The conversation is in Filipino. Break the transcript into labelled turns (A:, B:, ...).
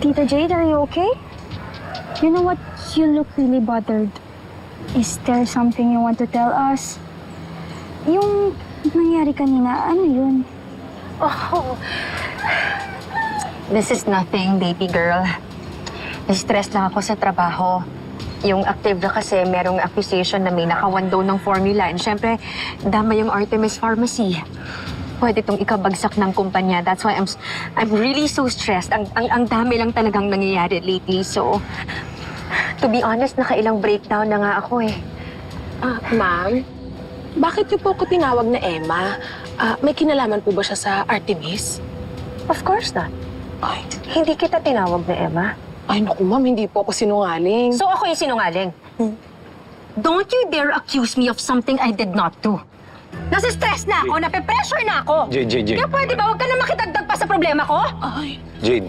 A: Tita Jade, are you okay? You know what? You look really bothered. Is there something you want to tell us? Yung nangyari kanina, ano yun?
B: Oh, this is nothing, baby girl. Na-stress lang ako sa trabaho. Yung Activia kasi merong accusation na may nakawando ng formula. And syempre, dama yung Artemis Pharmacy. Pwede itong ikabagsak ng kumpanya. That's why I'm really so stressed. Ang dami lang talagang nangyayari lately. So, to be honest, nakailang breakdown na nga ako eh.
C: Ma'am, bakit niyo po ako tinawag na Emma? May kinalaman po ba siya sa Artemis?
B: Of course not.
C: Ay,
B: Hindi kita tinawag na Emma.
C: naku ma'am, hindi po ako sinungaling.
B: So ako yung sinungaling. Don't you dare accuse me of something I did not do. Nasa-stress na ako, nape-pressure na ako.
D: Jade.
B: Kaya pwede ba huwag ka na makidagdag pa sa problema ko?
C: Ay,
D: Jade,